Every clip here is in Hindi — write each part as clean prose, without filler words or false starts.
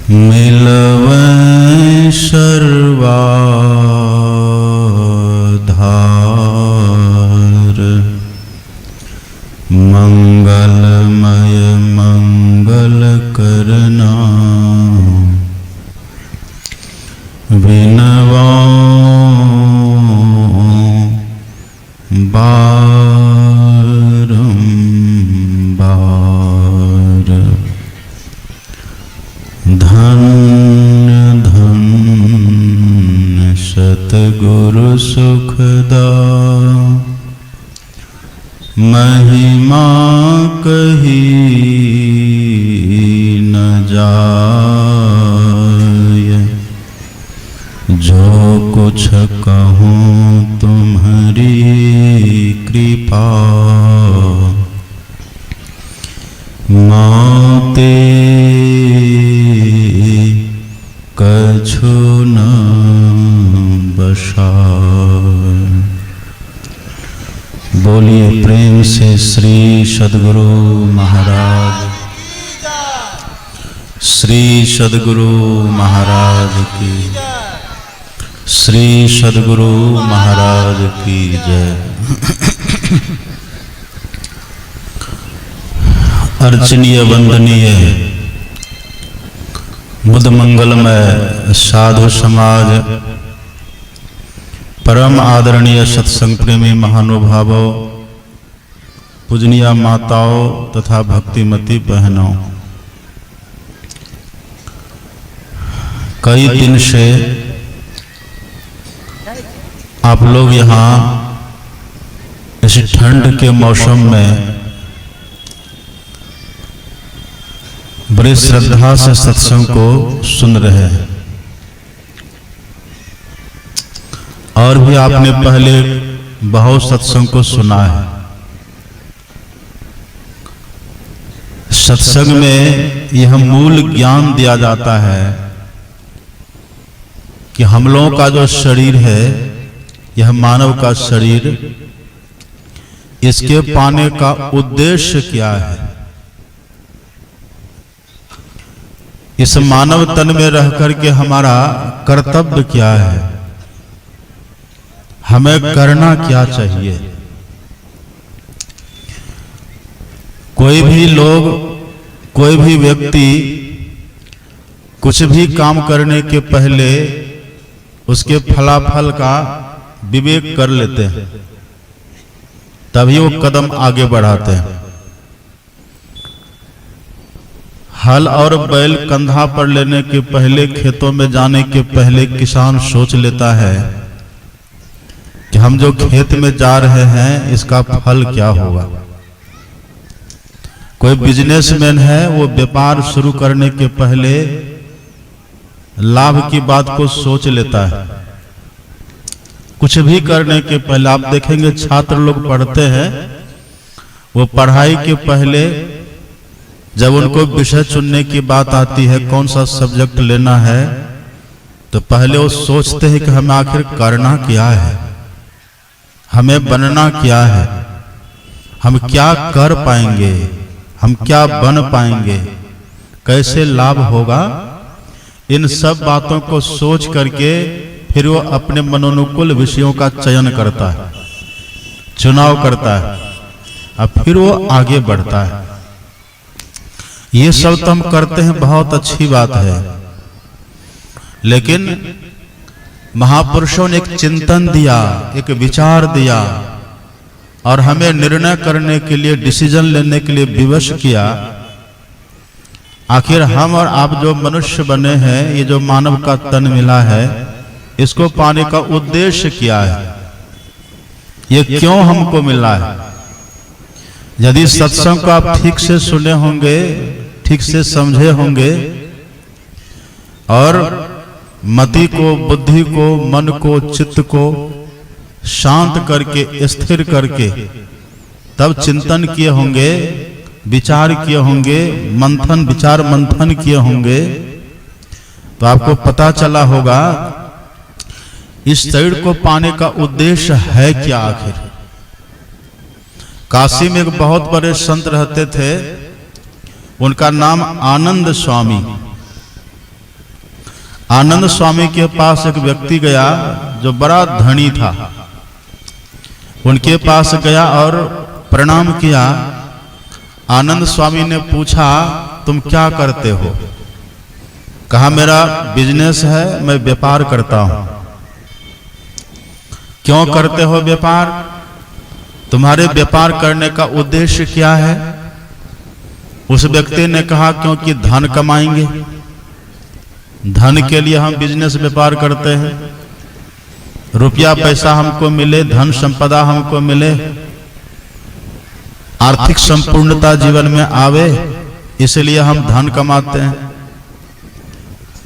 मिलवै सर्वाधार मंगलमय मंगल करना विनवा बारंबार। धन्य धन्य सतगुरु सुखदा महिमा कही न जाय। जो कुछ कहूँ तुम्हारी कृपा माते कछु न बसाय। बोलिए प्रेम से श्री सद्गुरु महाराज, श्री सद्गुरु महाराज की, श्री सद्गुरु महाराज की जय। अर्चनीय वंदनीय बुद्ध मंगलमय साधु समाज, परम आदरणीय सत्संग प्रेमी महानुभावों, पूजनीय माताओं तथा भक्तिमती बहनों, कई दिन से आप लोग यहाँ इस ठंड के मौसम में बड़ी श्रद्धा से सत्संग को सुन रहे हैं। और भी आपने पहले बहुत सत्संग को सुना है। सत्संग में यह मूल ज्ञान दिया जाता है कि हम लोगों का जो शरीर है, यह मानव का शरीर, इसके पाने का उद्देश्य क्या है। इस मानव तन में रह करके हमारा कर्तव्य क्या है, हमें करना क्या चाहिए। कोई भी लोग, कोई भी व्यक्ति कुछ भी काम करने के पहले उसके फलाफल का विवेक कर लेते हैं, तभी वो कदम आगे बढ़ाते हैं। हल और बैल कंधा पर लेने के पहले, खेतों में जाने के पहले किसान सोच लेता है कि हम जो खेत में जा रहे हैं इसका फल क्या होगा। कोई बिजनेसमैन है, वो व्यापार शुरू करने के पहले लाभ की बात को सोच लेता है। कुछ भी करने के पहले आप देखेंगे छात्र लोग पढ़ते हैं, वो पढ़ाई के पहले जब उनको विषय चुनने की बात आती है, कौन सा सब्जेक्ट लेना है, तो पहले वो सोचते हैं कि हमें आखिर करना क्या है, हमें बनना क्या है, हम क्या कर पाएंगे, हम क्या बन पाएंगे, कैसे लाभ होगा। इन सब बातों को सोच करके फिर वो अपने मनोनुकूल विषयों का चयन करता है, चुनाव करता है, और फिर वो आगे बढ़ता है। ये सब तो हम करते हैं, बहुत अच्छी बात है, लेकिन महापुरुषों ने एक चिंतन दिया, एक विचार दिया और हमें निर्णय करने के लिए, डिसीजन लेने के लिए विवश किया। आखिर हम और आप जो मनुष्य बने हैं, ये जो मानव का तन मिला है, इसको पाने का उद्देश्य क्या है, ये क्यों हमको मिला है। यदि सत्संग को आप ठीक से सुने होंगे, ठीक से समझे होंगे और मति को, बुद्धि को, मन को, चित्त को शांत करके, स्थिर करके तब चिंतन किए होंगे, विचार किए होंगे, मंथन, विचार मंथन किए होंगे, तो आपको पता चला होगा इस शरीर को पाने का उद्देश्य है क्या आखिर। काशी में एक बहुत बड़े संत रहते थे, उनका नाम आनंद स्वामी। आनंद स्वामी के पास एक व्यक्ति गया जो बड़ा धनी था। उनके पास गया और प्रणाम किया। आनंद स्वामी ने पूछा, तुम क्या करते हो? कहा, मेरा बिजनेस है, मैं व्यापार करता हूं। क्यों करते हो व्यापार? तुम्हारे व्यापार करने का उद्देश्य क्या है? उस व्यक्ति ने कहा, क्योंकि धन कमाएंगे, धन के लिए हम बिजनेस व्यापार करते हैं। रुपया पैसा हमको मिले, धन संपदा हमको मिले, आर्थिक संपूर्णता जीवन में आवे, इसलिए हम धन कमाते हैं।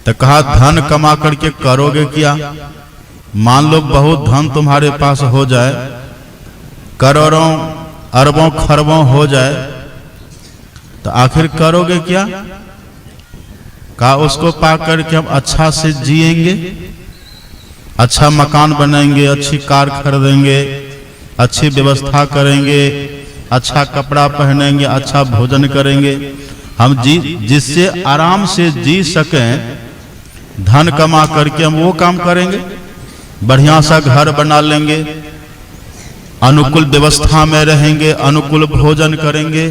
तो कहा, धन कमा करके करोगे क्या? मान लो बहुत धन तुम्हारे पास हो जाए, करोड़ों अरबों खरबों हो जाए, तो आखिर करोगे क्या? कहा, उसको पा करके हम अच्छा से जिएंगे, अच्छा मकान बनाएंगे, अच्छी कार खरीदेंगे, अच्छी व्यवस्था करेंगे, अच्छा कपड़ा पहनेंगे, अच्छा भोजन करेंगे। हम जिससे आराम से जी सकें, धन कमा करके हम वो काम करेंगे। बढ़िया सा घर बना लेंगे, अनुकूल व्यवस्था में रहेंगे, अनुकूल भोजन करेंगे,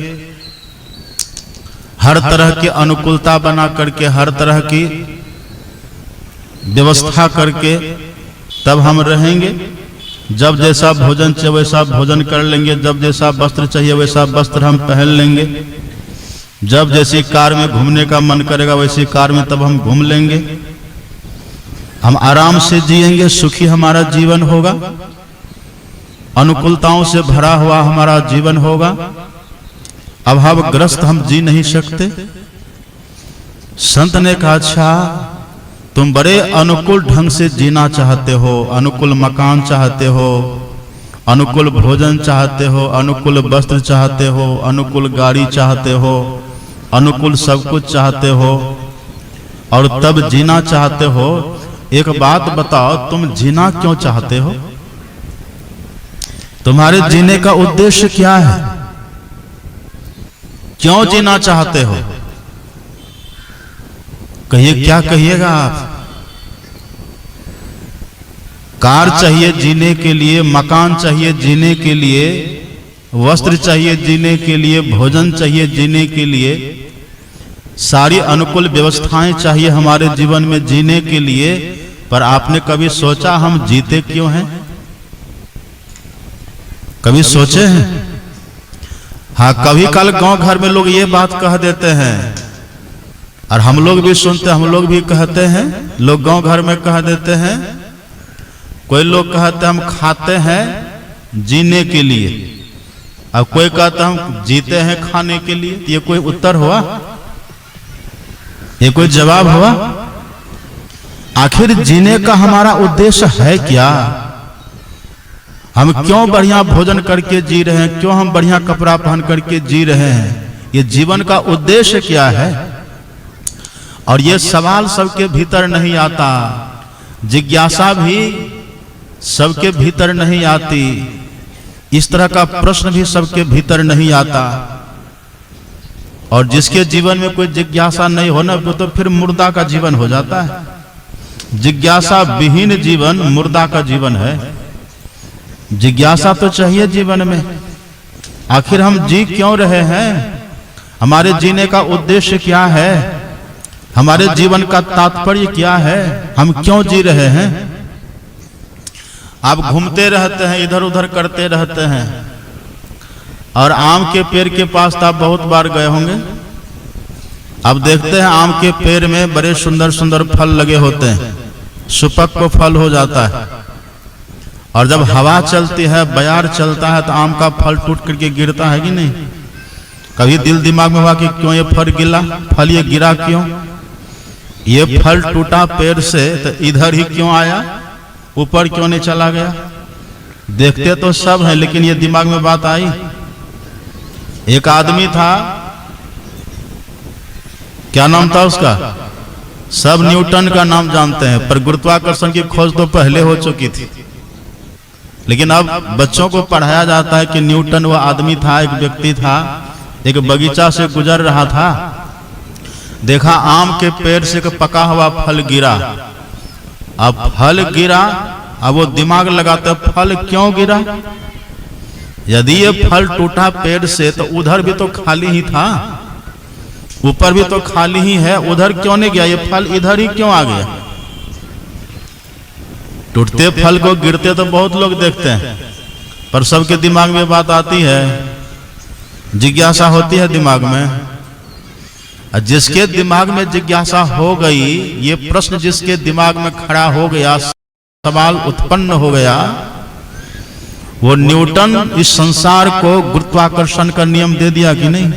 हर तरह की अनुकूलता बना करके, हर तरह की व्यवस्था करके तब हम रहेंगे। जब जैसा भोजन चाहिए वैसा भोजन कर लेंगे, जब जैसा वस्त्र चाहिए वैसा वस्त्र हम पहन लेंगे, जब जैसी कार में घूमने का मन करेगा वैसी कार में तब हम घूम लेंगे। हम आराम से जिएंगे, सुखी हमारा जीवन होगा, अनुकूलताओं से भरा हुआ हमारा जीवन होगा। अभावग्रस्त हम जी नहीं सकते। संत ने कहा, अच्छा तुम बड़े अनुकूल ढंग से जीना चाहते हो, अनुकूल मकान चाहते हो, अनुकूल भोजन चाहते हो, अनुकूल वस्त्र चाहते हो, अनुकूल गाड़ी चाहते हो, अनुकूल सब कुछ चाहते हो और तब जीना चाहते हो। एक बात बताओ, तुम जीना क्यों चाहते हो? तुम्हारे जीने का उद्देश्य क्या है? क्यों जीना चाहते हो? कहिए, क्या कहिएगा आप? कार चाहिए जीने के लिए, मकान चाहिए जीने के लिए, वस्त्र चाहिए जीने के लिए, भोजन चाहिए जीने के लिए, सारी अनुकूल व्यवस्थाएं चाहिए हमारे जीवन में जीने के लिए। पर आपने कभी सोचा हम जीते क्यों हैं? कभी सोचे हैं? हाँ, कभी कल गांव घर में लोग ये बात कह देते हैं और हम लोग भी सुनते, हम लोग भी कहते हैं, लोग गांव घर में कह देते हैं। कोई लोग कहते हैं हम खाते हैं जीने के लिए, और कोई कहता है हम जीते हैं खाने के लिए। ये कोई उत्तर हुआ? ये कोई जवाब हुआ? आखिर जीने का हमारा उद्देश्य है क्या? हम क्यों बढ़िया भोजन करके जी रहे हैं? क्यों हम बढ़िया कपड़ा पहन करके जी रहे हैं? ये जीवन का उद्देश्य क्या है? और ये सवाल सबके भीतर नहीं आता, जिज्ञासा भी सबके भीतर नहीं आती, इस तरह का प्रश्न भी सबके भीतर नहीं आता। और जिसके जीवन में कोई जिज्ञासा नहीं हो ना, वो तो फिर मुर्दा का जीवन हो जाता है। जिज्ञासा विहीन जीवन मुर्दा का जीवन है। जिज्ञासा तो चाहिए जीवन में। आखिर हम जी क्यों रहे हैं? हमारे जीने का उद्देश्य क्या है? हमारे जीवन का तात्पर्य क्या है? हम क्यों जी रहे हैं? आप घूमते रहते हैं, इधर उधर करते रहते हैं, और आम के पेड़ के पास तो आप बहुत बार गए होंगे। अब देखते हैं आम के पेड़ में बड़े सुंदर सुंदर फल लगे होते हैं, सुपक को फल हो जाता है, और जब हवा चलती है, बयार चलता है, तो आम का फल टूट करके गिरता है कि नहीं? कभी दिल दिमाग में हुआ कि क्यों ये फल गिरा, फल ये गिरा क्यों? ये फल टूटा पेड़ से तो इधर ही क्यों आया, ऊपर क्यों नहीं चला गया? देखते तो सब है, लेकिन ये दिमाग में बात आई। एक आदमी था, क्या नाम था उसका? सब न्यूटन का नाम जानते हैं, पर गुरुत्वाकर्षण की खोज तो पहले हो चुकी थी। लेकिन अब बच्चों को पढ़ाया जाता है कि न्यूटन वो आदमी था, एक व्यक्ति था, एक बगीचा से गुजर रहा था, देखा आम के पेड़ से पका हुआ फल गिरा, अब फल गिरा, अब वो दिमाग लगाता फल क्यों गिरा। यदि ये फल टूटा पेड़ से तो उधर भी तो खाली ही था, ऊपर भी तो खाली ही है, उधर क्यों नहीं गया, ये फल इधर ही क्यों आ गया। टूटते फल को गिरते तो बहुत लोग देखते हैं, पर सबके दिमाग में बात आती है, जिज्ञासा होती है दिमाग में। जिसके दिमाग में जिज्ञासा हो गई, ये प्रश्न जिसके दिमाग में खड़ा हो गया, सवाल उत्पन्न हो गया, वो न्यूटन इस संसार को गुरुत्वाकर्षण का नियम दे दिया कि नहीं।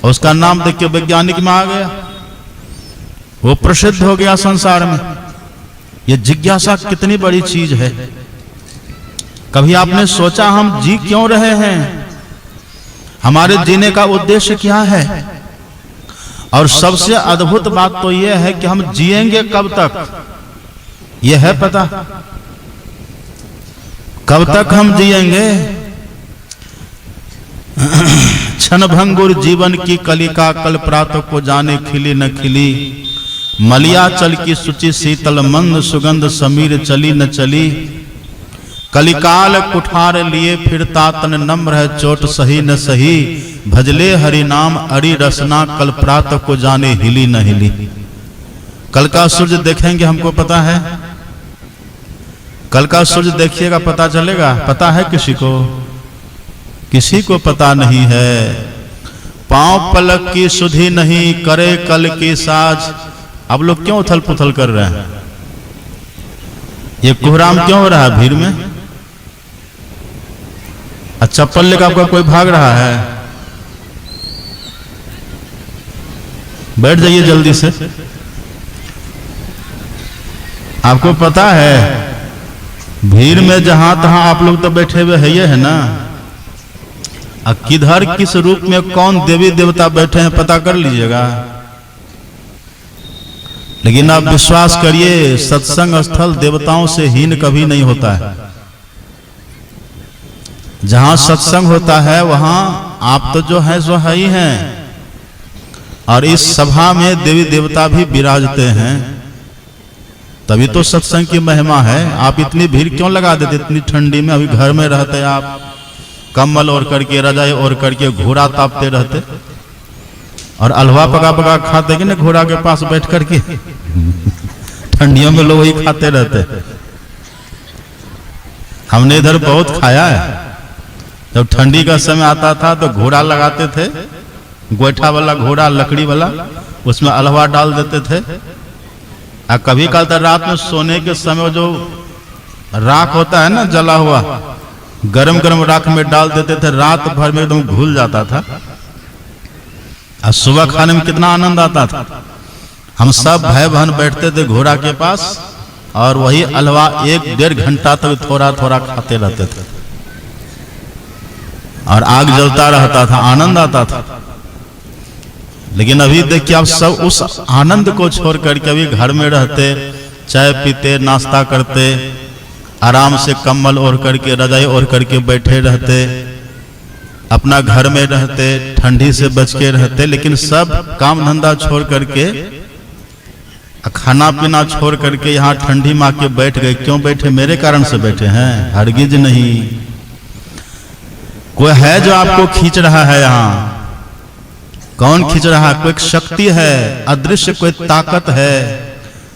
उसका नाम देख के वैज्ञानिक में आ गया, वो प्रसिद्ध हो गया संसार में। ये जिज्ञासा कितनी बड़ी चीज है। कभी आपने सोचा हम जी क्यों रहे हैं, हमारे जीने का उद्देश्य क्या है। और सबसे अद्भुत बात तो यह है कि हम जिएंगे कब तक, यह है पता, कब तक हम जिएंगे। क्षणभंगुर जीवन की कलिका, कल प्रातः को जाने खिली न खिली। मलियाचल की सुचि शीतल मंद, सुगंध समीर चली न चली। कलिकाल कुठार लिए फिरता तन नम्र है, चोट सही न सही। भजले हरि नाम अरि रसना, कल प्रातः को जाने हिली न हिली। कल का सूर्य देखेंगे हमको पता है, कल का सूर्य देखिएगा पता चलेगा, पता है किसी को, किसी को पता नहीं है। पांव पलक की सुधि नहीं, करे कल की साज। अब लोग क्यों उथल पुथल कर रहे हैं, ये कोहराम क्यों हो रहा है भीड़ में। चप्पल लेकर आपका कोई भाग रहा है, बैठ जाइए जल्दी से। आपको पता है भीड़ में जहां तहां आप लोग तो बैठे हुए है, ये है ना। किधर किस रूप में कौन देवी देवता बैठे हैं पता कर लीजिएगा। लेकिन आप विश्वास करिए, सत्संग स्थल देवताओं से हीन कभी नहीं होता है। जहां सत्संग होता है वहां आप तो जो है सो है ही हैं, और इस सभा में देवी देवता भी विराजते हैं, तभी तो सत्संग की महिमा है। आप इतनी भीड़ क्यों लगा देते इतनी ठंडी में। अभी घर में रहते आप कम्बल ओढ़ करके, रजाई ओढ़ करके, घोड़ा तापते रहते और हलवा पका पका खाते कि ना घोड़ा के पास बैठ करके। ठंडियों में लोग वही खाते रहते। हमने इधर बहुत खाया है। जब ठंडी का समय आता था तो घोड़ा लगाते थे, गोईठा वाला घोड़ा, लकड़ी वाला, उसमें हलवा डाल देते थे। और कभी कल तक रात में सोने के समय जो राख होता है ना जला हुआ, गरम गरम राख में डाल देते थे, रात भर में एकदम घुल जाता था। और सुबह खाने में कितना आनंद आता था। हम सब भाई बहन बैठते थे घोड़ा के पास और वही हलवा 1-1.5 घंटा तक थोड़ा थोड़ा खाते रहते थे और आग जलता रहता था, आनंद आता था। लेकिन अभी देखिए आप सब उस आनंद को छोड़ करके अभी घर में रहते, चाय पीते, नाश्ता करते, आराम से कंबल ओढ़ करके, रजाई ओढ़ करके बैठे रहते, अपना घर में रहते, ठंडी से बच के रहते। लेकिन सब काम धंधा छोड़ करके, खाना पीना छोड़ करके यहाँ ठंडी में आके बैठ गए। क्यों बैठे? मेरे कारण से बैठे हैं, हरगिज नहीं। कोई है जो आपको खींच रहा है यहाँ। कौन खींच रहा है? कोई शक्ति है, अदृश्य कोई ताकत है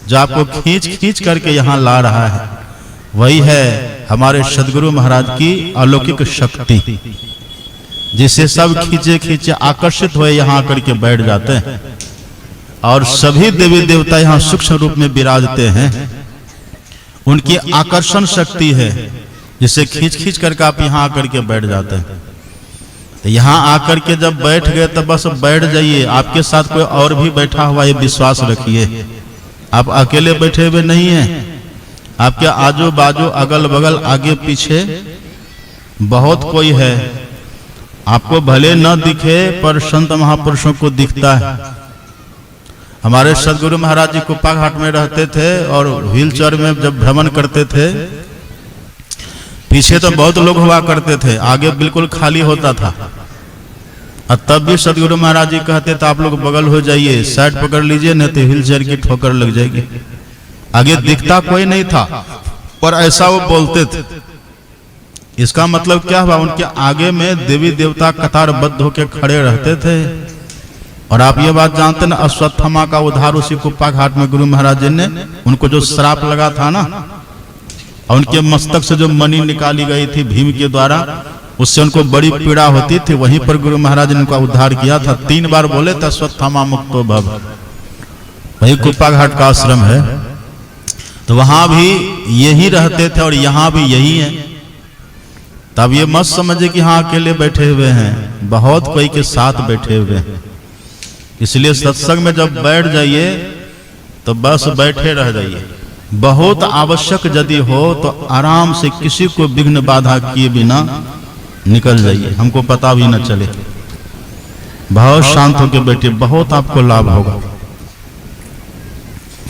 जो आपको खींच खींच करके यहाँ ला रहा है। वही है हमारे सदगुरु महाराज की अलौकिक शक्ति, जिसे सब खींचे खींचे आकर्षित हुए यहाँ आकर के बैठ जाते हैं। और सभी देवी देवता यहाँ सूक्ष्म रूप में विराजते हैं। उनकी आकर्षण शक्ति है जिसे खींच खींच करके आप यहाँ आकर के बैठ जाते हैं। तो यहाँ आकर के जब बैठ गए तो बस बैठ जाइए। आपके साथ कोई और भी बैठा हुआ है, विश्वास रखिए। आप अकेले बैठे हुए नहीं हैं, आपके आजू बाजू, अगल बगल, आगे पीछे बहुत कोई है। आपको भले न दिखे पर संत महापुरुषों को दिखता है। हमारे सदगुरु महाराज जी कुप्पा घाट में रहते थे और व्हील चेयर में जब भ्रमण करते थे, पीछे तो बहुत लोग हुआ करते थे, आगे बिल्कुल खाली होता था। और तब भी सदगुरु महाराज जी कहते तो आप लोग बगल हो जाइए, साइड पकड़ लीजिए, नहीं तो व्हील चेयर की ठोकर लग जाएगी। आगे दिखता कोई नहीं था पर ऐसा वो बोलते थे। इसका मतलब क्या हुआ, उनके आगे में देवी देवता कतारबद्ध होकर खड़े रहते थे। और आप ये बात जानते ना, अश्वत्थामा का उद्धार उसी कुप्पा घाट में गुरु महाराज जी ने, उनको जो श्राप लगा था ना, और उनके मस्तक से जो मणि निकाली गई थी भीम के द्वारा, उससे उनको बड़ी पीड़ा होती थी। वहीं पर गुरु महाराज ने उनका उद्धार किया था। 3 बार बोले थे अश्वत्थामा मुक्तो भव। वही कुप्पा घाट का आश्रम है। तो वहां भी यही रहते थे और यहाँ भी यही है। तब ये मत समझे कि हाँ अकेले बैठे हुए हैं, बहुत कोई के साथ बैठे हुए हैं। इसलिए सत्संग में जब बैठ जाइए तो बस बैठे रह जाइए। बहुत आवश्यक यदि हो तो आराम से किसी को विघ्न बाधा किए बिना निकल जाइए, हमको पता भी न चले। बहुत शांत होकर बैठिए, बहुत आपको लाभ होगा,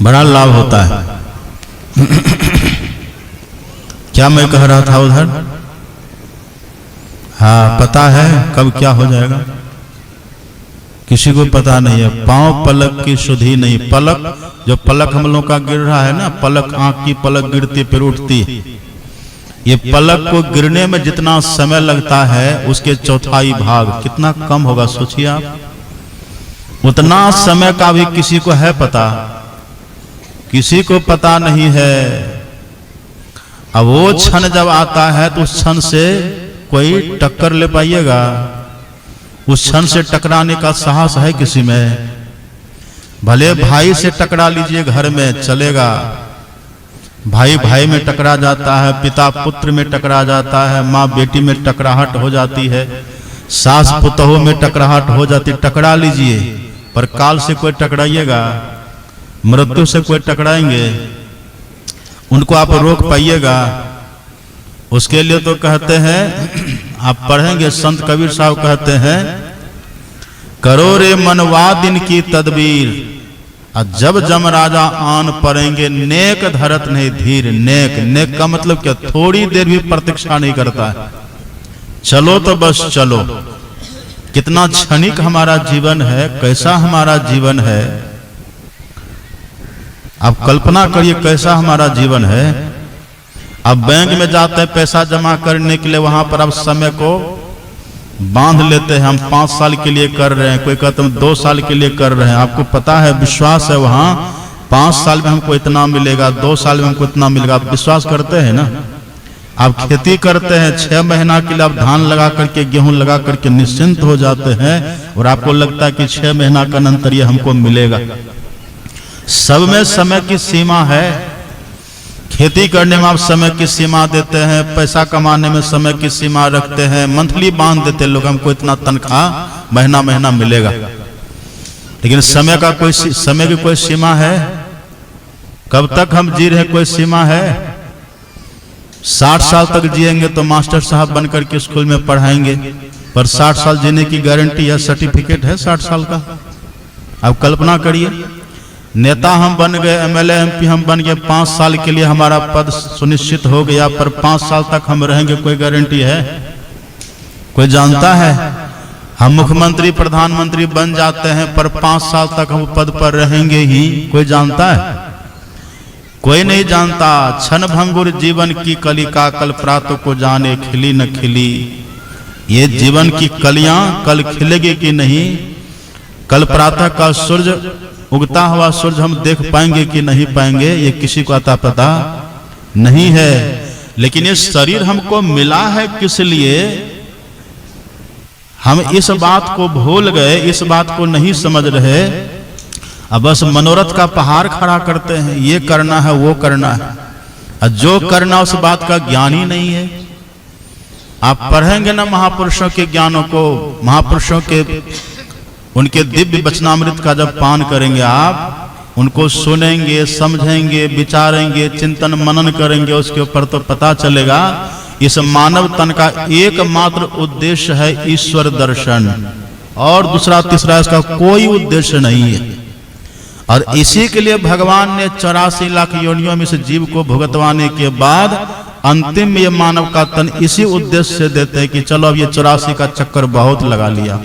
बड़ा लाभ होता है। क्या मैं कह रहा था उधर? हाँ, पता है कब क्या हो जाएगा किसी को पता नहीं है। पांव पलक की सुधि नहीं। पलक, जो पलक हम लोग का गिर रहा है ना, पलक, आंख की पलक गिरती फिर उठती, ये पलक को गिरने में जितना समय लगता है उसके चौथाई भाग कितना कम होगा सोचिए आप। उतना समय का भी किसी को है पता? किसी को पता नहीं है। अब वो क्षण जब आता है तो उस क्षण से कोई टक्कर ले पाइएगा? उस क्षण से टकराने का साहस है किसी में? भले भाई से टकरा लीजिए घर में, चलेगा। भाई भाई में टकरा जाता है, पिता पुत्र में टकरा जाता है, माँ बेटी में टकराहट हो जाती है, सास पुतों में टकराहट हो जाती, टकरा लीजिए। पर काल से कोई टकराइएगा? मृत्यु से कोई टकराएंगे? उनको आप रोक पाइएगा? उसके लिए तो कहते हैं, आप पढ़ेंगे संत कबीर साहब कहते हैं, करो रे मनवा दिन की तदबीर, जब जम राजा आन पड़ेंगे, नेक धरत नहीं धीर। नेक, नेक का मतलब क्या? थोड़ी देर भी प्रतीक्षा नहीं करता है, चलो तो बस चलो। कितना क्षणिक हमारा जीवन है, कैसा हमारा जीवन है। आप कल्पना करिए कैसा हमारा जीवन है। अब बैंक में जाते हैं पैसा जमा करने के लिए, वहां पर अब समय को बांध लेते हैं। हम 5 साल के लिए कर रहे हैं, कोई कहते हैं 2 साल के लिए कर रहे हैं। आपको पता है, विश्वास है वहां 5 साल में हमको इतना मिलेगा, 2 साल में हमको इतना मिलेगा। आप विश्वास करते हैं ना? आप खेती करते हैं, 6 महीना के लिए आप धान लगा करके, गेहूं लगा करके निश्चिंत हो जाते हैं और आपको लगता है कि 6 महीना का अंतर ये हमको मिलेगा। सब में समय की सीमा है। खेती करने में आप समय की सीमा देते हैं, पैसा कमाने में समय की सीमा रखते हैं, मंथली बांध देते हैं लोग, हमको इतना तनख्वाह महीना महीना मिलेगा। लेकिन समय की कोई सीमा है? कब तक हम जी रहे, कोई सीमा है? 60 साल तक जिएंगे तो मास्टर साहब बनकर के स्कूल में पढ़ाएंगे, पर 60 साल जीने की गारंटी या सर्टिफिकेट है 60 साल का? आप कल्पना करिए, नेता हम बन गए, एमएलए एमपी हम बन गए, 5 साल के लिए हमारा पद सुनिश्चित हो गया, पर 5 साल तक हम रहेंगे, कोई गारंटी है? कोई जानता है? हम मुख्यमंत्री प्रधानमंत्री बन जाते हैं पर 5 साल तक हम पद पर रहेंगे ही, कोई जानता है? कोई नहीं जानता। क्षण भंगुर जीवन की कलिका, कल प्रातः को जाने खिली न खिली। ये जीवन की कलियां कल खिलेगी कि नहीं? कल प्रातः का सूरज, उगता हुआ सूरज हम देख पाएंगे कि नहीं पाएंगे, ये किसी को अता पता नहीं है। लेकिन ये शरीर हमको मिला है किस लिए? हम इस बात को भूल गए, इस बात को नहीं समझ रहे। अब बस मनोरथ का पहाड़ खड़ा करते हैं, ये करना है वो करना है, और जो करना उस बात का ज्ञान ही नहीं है। आप पढ़ेंगे ना महापुरुषों के ज्ञानों को, महापुरुषों के उनके दिव्य वचनामृत का जब पान करेंगे, आप उनको सुनेंगे, समझेंगे, विचारेंगे, चिंतन मनन करेंगे, उसके ऊपर तो पता चलेगा इस मानव तन का एकमात्र उद्देश्य है ईश्वर दर्शन, और दूसरा तीसरा इसका कोई उद्देश्य नहीं है। और इसी के लिए भगवान ने 84 लाख योनियों में इस जीव को भुगतवाने के बाद अंतिम में ये मानव का तन इसी उद्देश्य से देते हैं कि चलो अब ये 84 का चक्कर बहुत लगा लिया,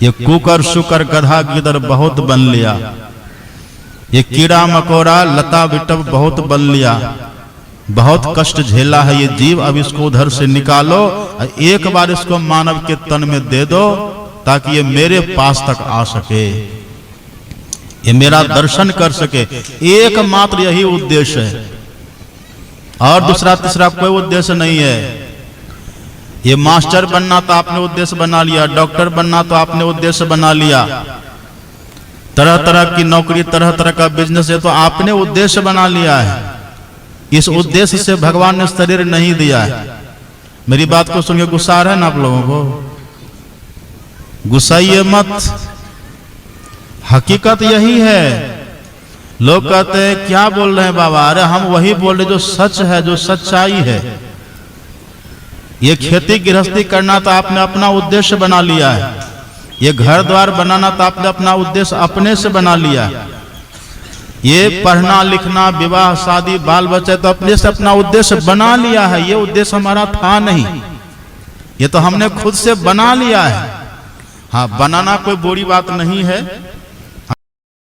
ये कुकर शुकर गधा गिदर बहुत बन लिया, ये कीड़ा मकोड़ा लता बिटब बहुत बन लिया, बहुत कष्ट झेला है ये जीव। अब इसको उधर से निकालो, एक बार इसको मानव के तन में दे दो ताकि ये मेरे पास तक आ सके, ये मेरा दर्शन कर सके। एकमात्र यही उद्देश्य है, और दूसरा तीसरा कोई उद्देश्य नहीं है। ये मास्टर बनना तो आपने उद्देश्य बना लिया, डॉक्टर बनना तो आपने उद्देश्य बना लिया, तरह तरह की नौकरी, तरह तरह का बिजनेस है तो आपने उद्देश्य बना लिया है। इस उद्देश्य से भगवान ने शरीर नहीं दिया है। मेरी बात को सुन के गुस्सा आ रहा है ना आप लोगों को? गुस्साइए मत, हकीकत यही है। लोग कहते हैं क्या बोल रहे हैं बाबा? अरे हम वही बोल रहे जो सच है, जो सच्चाई है। ये खेती गृहस्थी करना तो आपने अपना उद्देश्य बना लिया है, ये घर द्वार बनाना तो आपने अपना उद्देश्य अपने से बना लिया है, ये पढ़ना लिखना विवाह शादी बाल बच्चे तो अपने से अपना उद्देश्य बना लिया है। ये उद्देश्य हमारा था नहीं, ये तो हमने खुद से बना लिया है। हाँ, बनाना कोई बुरी बात नहीं है,